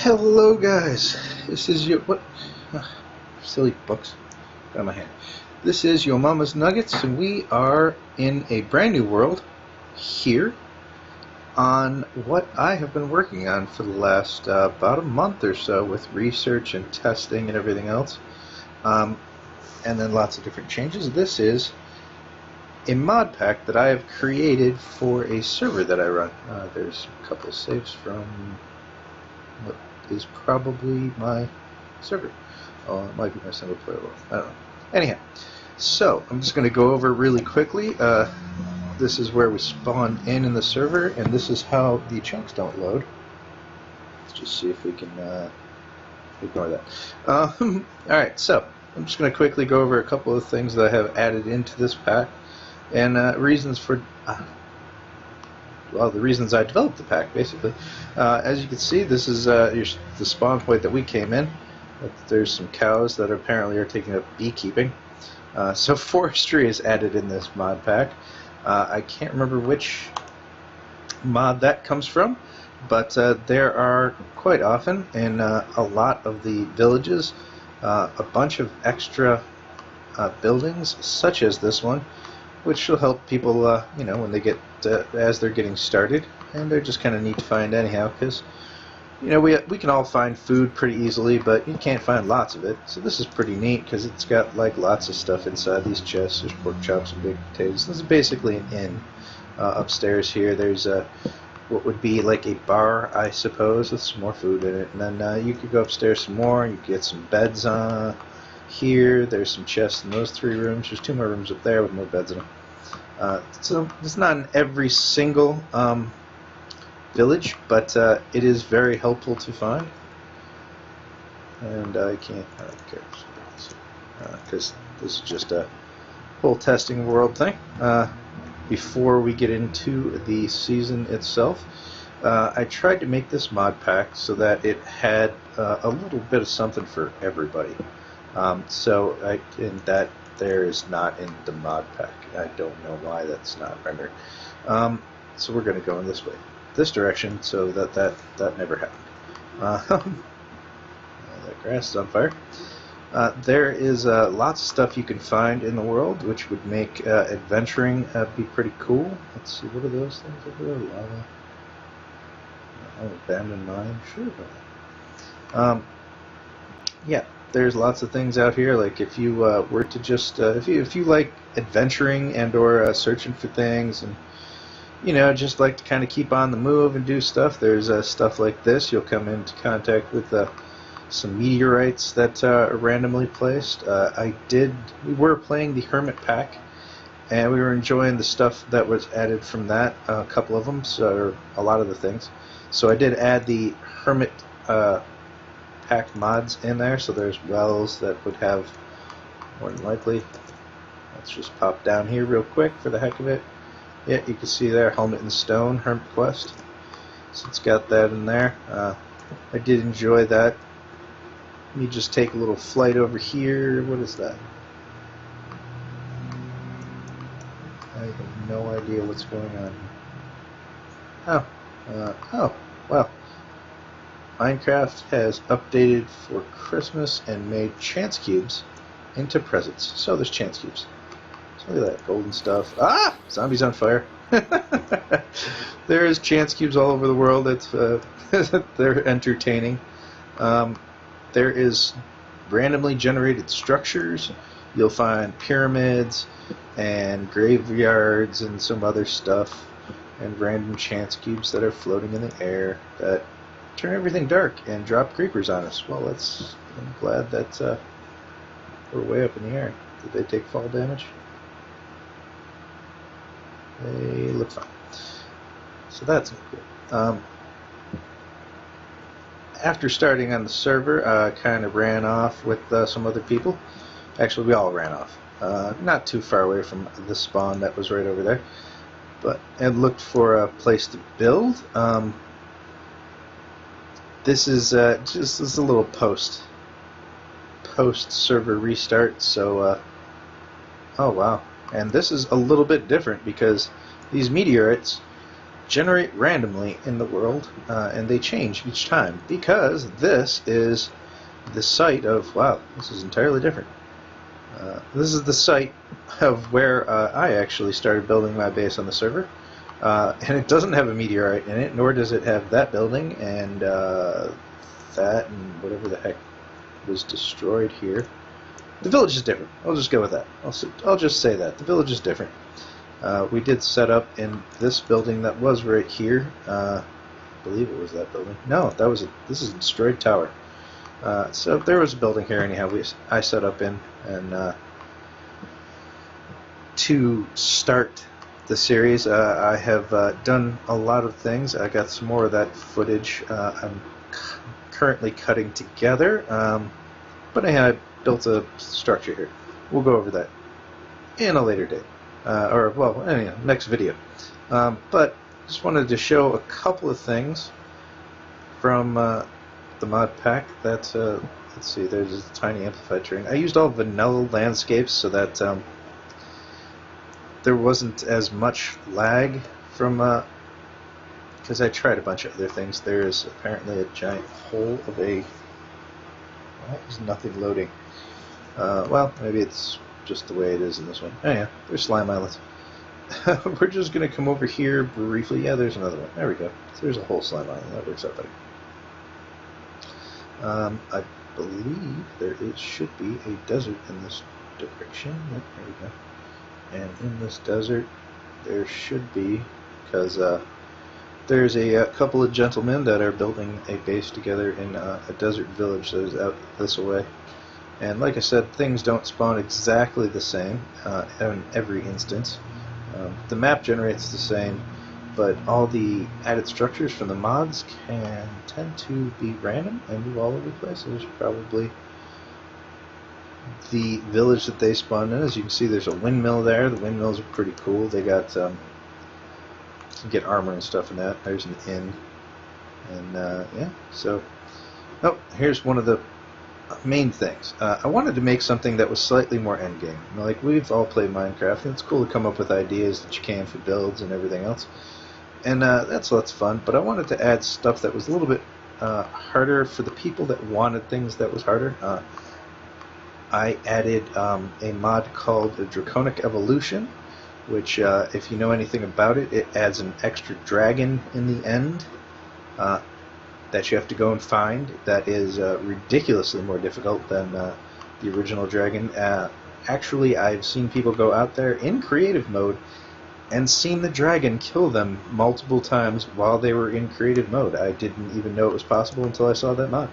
Hello guys, this is your silly books out of my hand. This is Your Mama's Nuggets, and we are in a brand new world here on what I have been working on for the last about a month or so with research and testing and everything else, and then lots of different changes. This is a mod pack that I have created for a server that I run. There's a couple saves from what is probably my server. Oh, it might be my single player world. I don't know. Anyhow, so I'm just going to go over really quickly. This is where we spawn in the server, and this is how the chunks don't load. Let's just see if we can ignore that. Alright, so I'm just going to quickly go over a couple of things that I have added into this pack, and reasons for well, the reasons I developed the pack, basically. As you can see, this is the spawn point that we came in. There's some cows that apparently are taking up beekeeping. So forestry is added in this mod pack. I can't remember which mod that comes from, but there are quite often in a lot of the villages a bunch of extra buildings, such as this one, which will help people, you know, when they get as they're getting started, and they're just kind of neat to find anyhow, because you know we can all find food pretty easily, but you can't find lots of it. So this is pretty neat because it's got like lots of stuff inside these chests. There's pork chops and baked potatoes. This is basically an inn. Upstairs here, there's what would be like a bar, I suppose, with some more food in it, and then you could go upstairs some more. You could get some beds here. There's some chests in those 3 rooms. There's 2 more rooms up there with more beds in them. So it's not in every single village, but it is very helpful to find. And I can't, I don't care, because this is just a whole testing world thing. Before we get into the season itself, I tried to make this mod pack so that it had a little bit of something for everybody. So that there is not in the mod pack. I don't know why that's not rendered. So we're going to go in this way, this direction, so that never happened. That grass is on fire. There is lots of stuff you can find in the world, which would make adventuring be pretty cool. Let's see, what are those things over there? Lava. Abandoned mine. Sure. Yeah. There's lots of things out here. Like if you were to just if you like adventuring and or searching for things, and you know just like to kind of keep on the move and do stuff, there's stuff like this. You'll come into contact with some meteorites that are randomly placed. We were playing the Hermit pack, and we were enjoying the stuff that was added from that. A couple of them, so a lot of the things. So I did add the Hermit pack mods in there, so there's wells that would have, more than likely, let's just pop down here real quick for the heck of it. Yeah, you can see there, Helmet and Stone, Hermit Quest. So it's got that in there. I did enjoy that. Let me just take a little flight over here. What is that? I have no idea what's going on. Oh, well. Minecraft has updated for Christmas and made chance cubes into presents. So there's chance cubes. So look at that golden stuff. Ah! Zombies on fire. There is chance cubes all over the world. It's they're entertaining. There is randomly generated structures. You'll find pyramids and graveyards and some other stuff, and random chance cubes that are floating in the air that turn everything dark and drop creepers on us. Well, I'm glad that we're way up in the air. Did they take fall damage? They look fine. So that's cool. After starting on the server, I kind of ran off with some other people. Actually, we all ran off. Not too far away from the spawn that was right over there. And looked for a place to build. This is just a little post server restart. So, oh wow, and this is a little bit different because these meteorites generate randomly in the world, and they change each time, because this is the site of, wow, this is entirely different. This is the site of where I actually started building my base on the server, and it doesn't have a meteorite in it, nor does it have that building, and that, and whatever the heck was destroyed here. The village is different. I'll just go with that. I'll just say that. The village is different. We did set up in this building that was right here. I believe it was that building. No, this is a destroyed tower. So there was a building here anyhow I set up in, and to start the series I have done a lot of things. I got some more of that footage I'm currently cutting together, but I built a structure here. We'll go over that in a later date, or well, anyhow, next video. But just wanted to show a couple of things from the mod pack. That let's see, there's a tiny amplified terrain. I used all vanilla landscapes so that there wasn't as much lag from because I tried a bunch of other things. There is apparently a giant hole of a. Why is nothing loading? Well, maybe it's just the way it is in this one. Oh yeah, there's slime islands. We're just going to come over here briefly. Yeah, there's another one. There we go. So there's a whole slime island. That works out better. I believe should be a desert in this direction. Yep, there we go. And in this desert, there should be, because there's a couple of gentlemen that are building a base together in a desert village that is out this way. And like I said, things don't spawn exactly the same in every instance. The map generates the same, but all the added structures from the mods can tend to be random and move all over the place. There's probably the village that they spawned in. As you can see, there's a windmill there. The windmills are pretty cool. They got you can get armor and stuff in that. There's an inn, and yeah. So, oh, here's one of the main things. I wanted to make something that was slightly more endgame. You know, like, we've all played Minecraft, and it's cool to come up with ideas that you can for builds and everything else, and that's lots of fun. But I wanted to add stuff that was a little bit harder for the people that wanted things that was harder. I added a mod called the Draconic Evolution, which, if you know anything about it, it adds an extra dragon in the end that you have to go and find. That is ridiculously more difficult than the original dragon. Actually, I've seen people go out there in creative mode and seen the dragon kill them multiple times while they were in creative mode. I didn't even know it was possible until I saw that mod.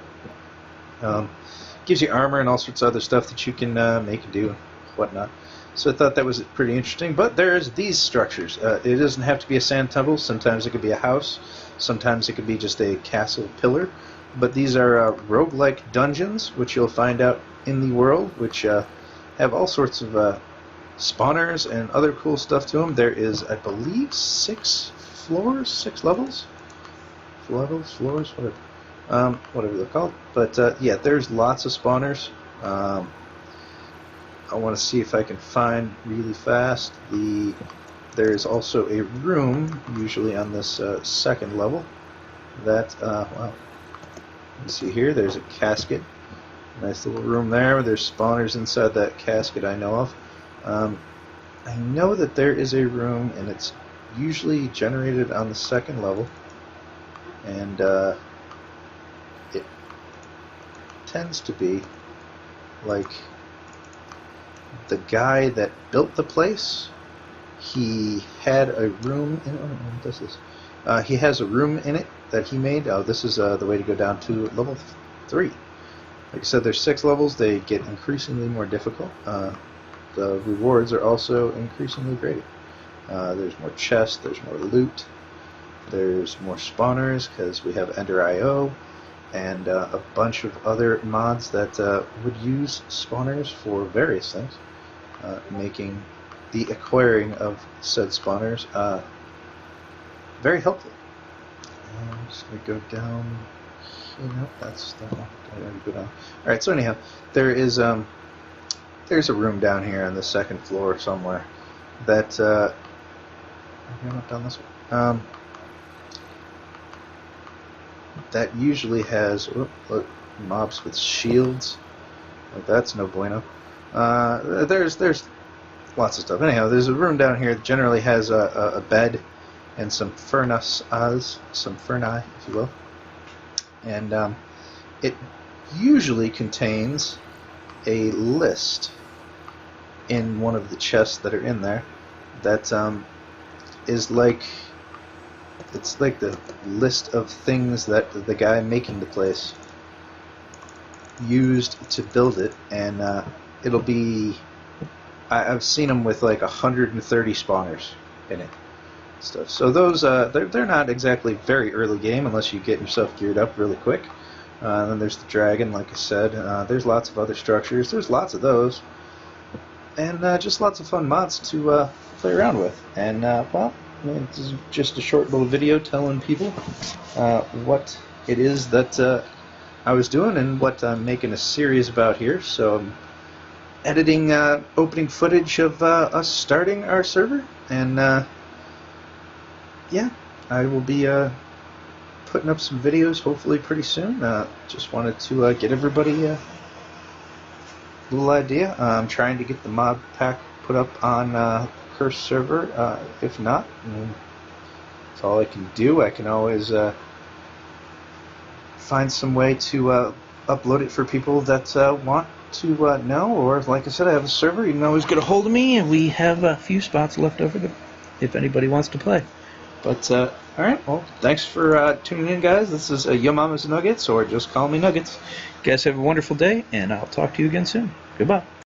Gives you armor and all sorts of other stuff that you can make and do and whatnot. So I thought that was pretty interesting. But there's these structures. It doesn't have to be a sand temple. Sometimes it could be a house. Sometimes it could be just a castle pillar. But these are roguelike dungeons, which you'll find out in the world, which have all sorts of spawners and other cool stuff to them. There is, I believe, 6 floors, 6 levels? Floors, whatever. Whatever they're called. But yeah, there's lots of spawners. I want to see if I can find really fast there's also a room, usually on this second level, that, well, you see here, there's a casket. Nice little room there. There's spawners inside that casket I know of. I know that there is a room, and it's usually generated on the second level, and it tends to be like the guy that built the place. He had a room in it. What this is? He has a room in it that he made. Oh, this is the way to go down to level 3. Like I said, there's 6 levels. They get increasingly more difficult. The rewards are also increasingly greater. There's more chests. There's more loot. There's more spawners because we have Ender IO and a bunch of other mods that would use spawners for various things, making the acquiring of said spawners very helpful. I'm just going to go down here. Nope, that's that one. I already go down. Alright, so anyhow, there's a room down here on the second floor somewhere that I'm not down this way. that usually has look, mobs with shields. Like, that's no bueno. There's lots of stuff. Anyhow, there's a room down here that generally has a bed and some some ferni, if you will. And it usually contains a list in one of the chests that are in there that is like, it's like the list of things that the guy making the place used to build it, and it'll be, I've seen them with like 130 spawners in it. Stuff. So those they're not exactly very early game unless you get yourself geared up really quick. Then there's the dragon, like I said. There's lots of other structures. There's lots of those, and just lots of fun mods to play around with. And well, this is just a short little video telling people what it is that I was doing and what I'm making a series about here. So I'm editing opening footage of us starting our server, and yeah, I will be putting up some videos hopefully pretty soon. Just wanted to get everybody a little idea. I'm trying to get the mod pack put up on Curse server. If not, that's all I can do. I can always find some way to upload it for people that want to know, or like I said, I have a server. You can always get a hold of me, and we have a few spots left over if anybody wants to play. But, alright, well, thanks for tuning in, guys. This is yomamas Nuggets, or just call me Nuggets. You guys have a wonderful day, and I'll talk to you again soon. Goodbye.